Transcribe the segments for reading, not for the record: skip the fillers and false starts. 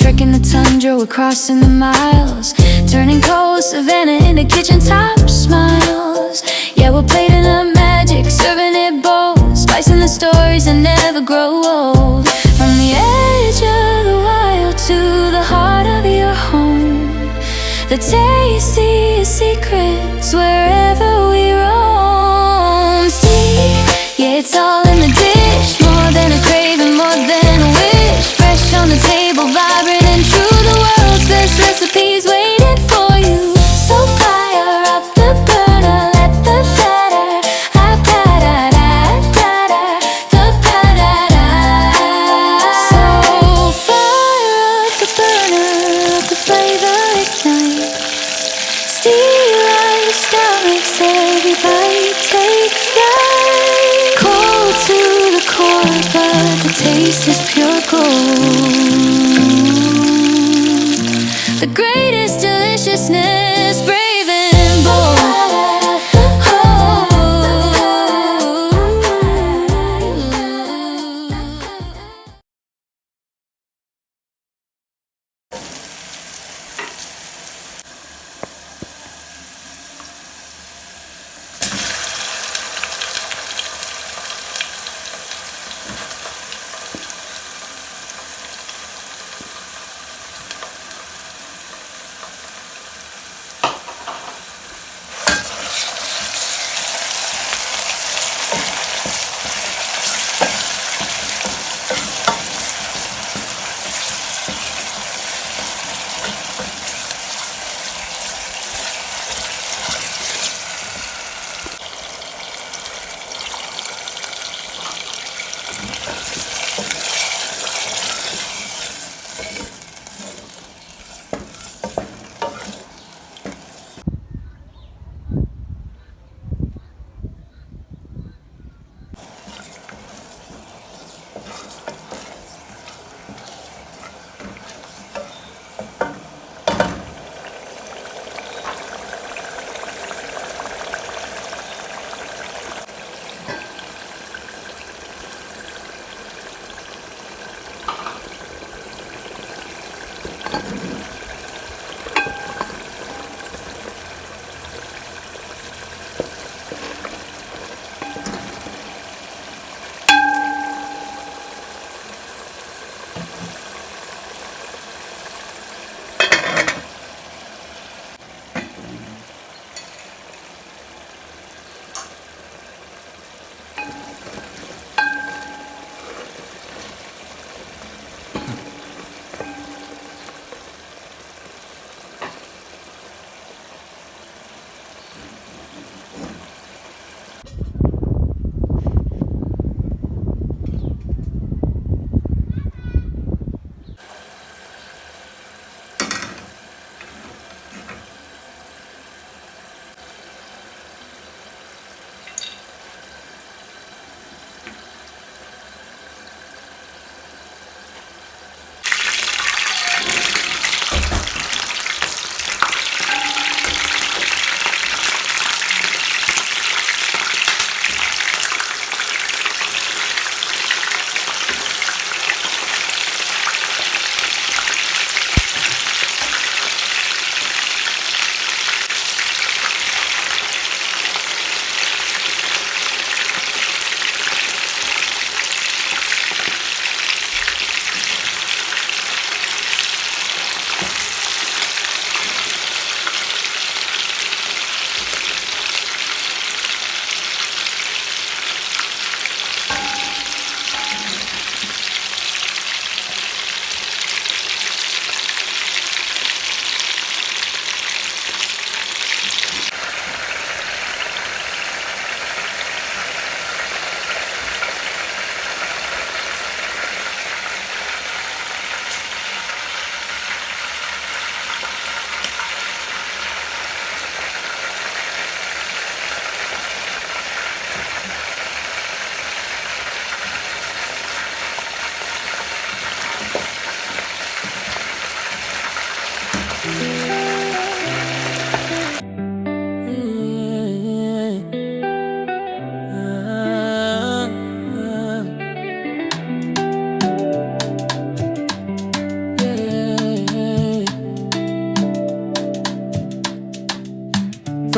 trekking the tundra, we're crossing the miles, turning cold savanna into kitchen top smiles. Yeah, we're plating up magic, serving it bold, spicing the stories that never grow old. From the edge of the wild to the heart of your home, the tastiest secrets wherever we roam. See, yeah, it's all in the dish, more than a craving, more than a wish. Fresh on the table, vibrant and true, the world's best recipes waiting for you. So fire up the burner, let the batter, the batter. So fire up the burner, let the flavor ignite. Steal our stomachs, every bite take flight. Cold to the core, but the taste is pure gold. The greatest deliciousness, brave and bold.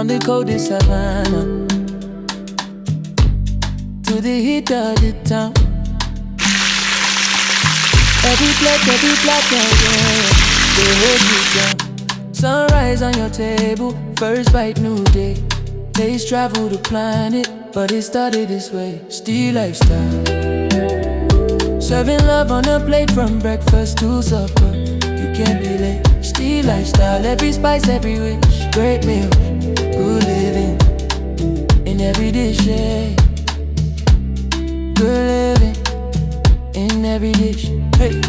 from the coldest savanna to the heat of the town. Every plot, yeah, they hold you down. Sunrise on your table, first bite, new day. Days travel the planet, but it started this way. Still lifestyle, serving love on a plate from breakfast to supper. You can't be late. Still lifestyle, every spice, every wish. Great meal, good living in every dish, yeah. Good living in every dish. Hey,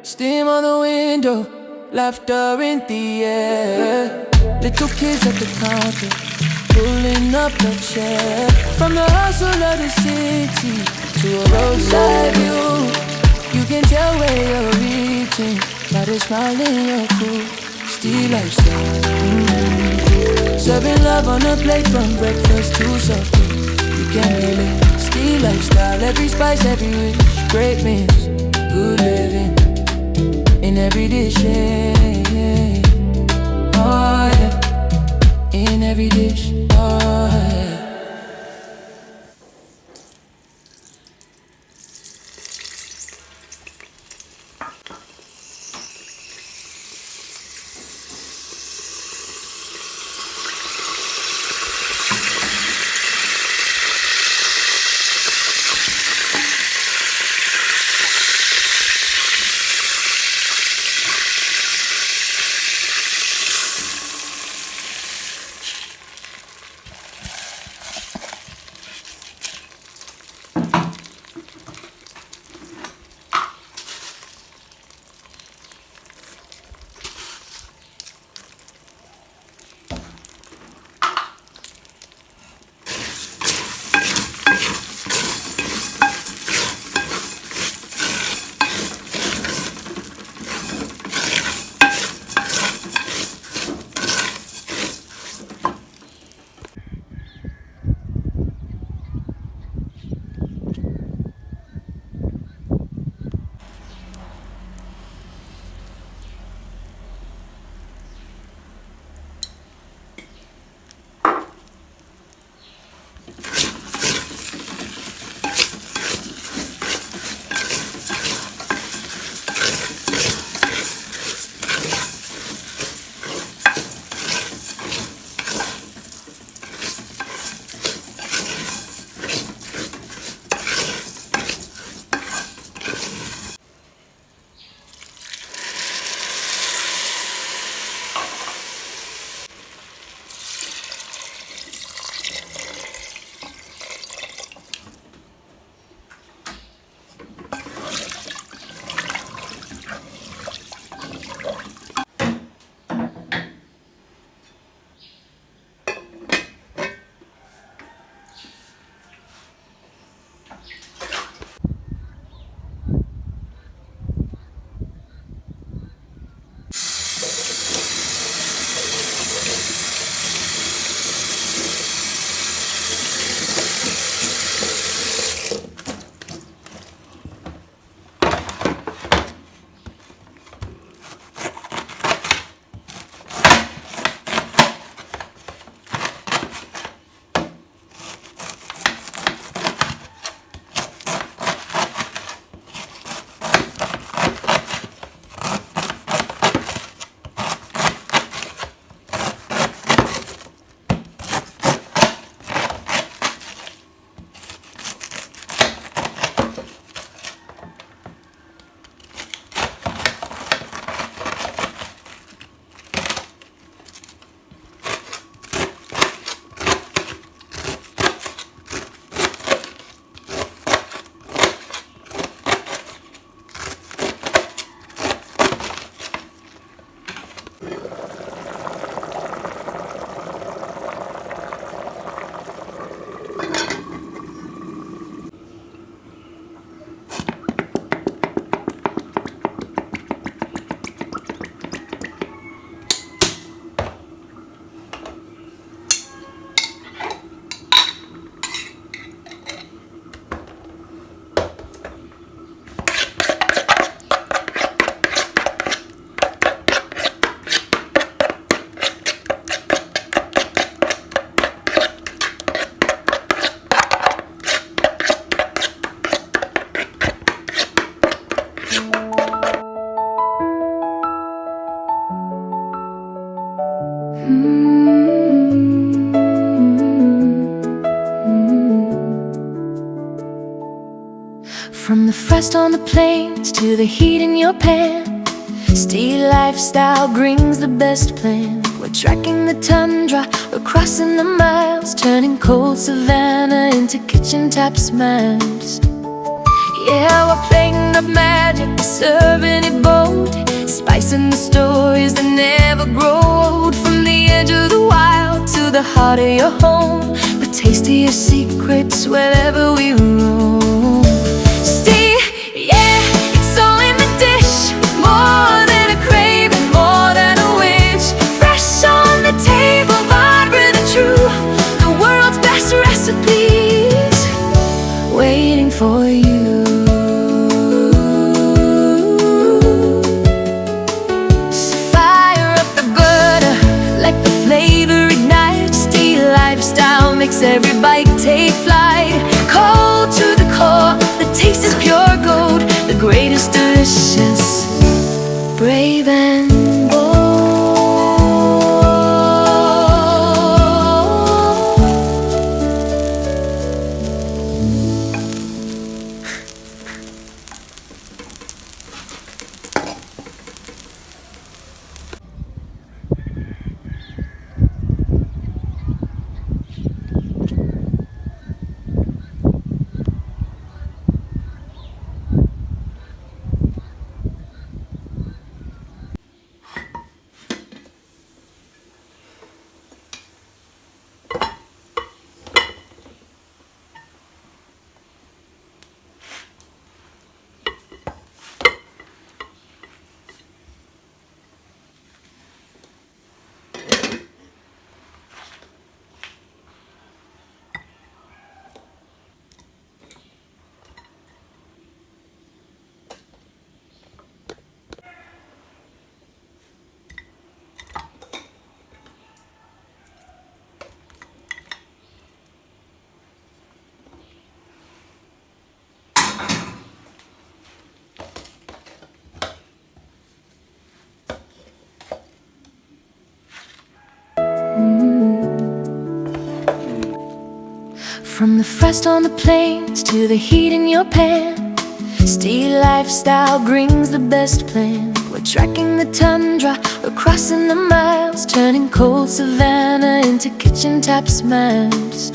steam on the window, laughter in the air. Little kids at the counter, pulling up a chair. From the hustle of the city to a roadside view, you can tell where you're reaching by the smile in your crew. Still lifestyle, serving love on a plate from breakfast to supper. You can't be late. Still lifestyle, every spice, every wish. Great meals, good living in every dish, yeah. Oh yeah, in every dish, oh yeah. frost on the plains to the heat in your pan, steady lifestyle brings the best plan. We're tracking the tundra, we're crossing the miles, turning cold savanna into kitchen tap smiles. Yeah, we're playing up magic, serving it bold, spicing the stories that never grow old. From the edge of the wild to the heart of your home, the tastiest secrets wherever we roam. Stay, yeah, it's all in the dish, more than a craving, more than a wish. Fresh on the table, vibrant and true, the world's best recipes waiting for you. Makes every bite take flight, cold to the core, the taste is pure gold, the greatest delicious, brave and bold. From the frost on the plains to the heat in your pan, steady lifestyle brings the best plan. We're tracking the tundra, we're crossing the miles, turning cold savanna into kitchen tap smiles.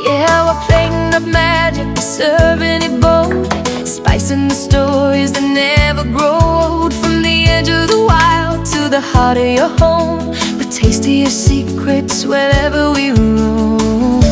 Yeah, we're playing up magic, serving it bold, spicing the stories that never grow old. From the edge of the wild to the heart of your home, the tastiest secrets wherever we roam.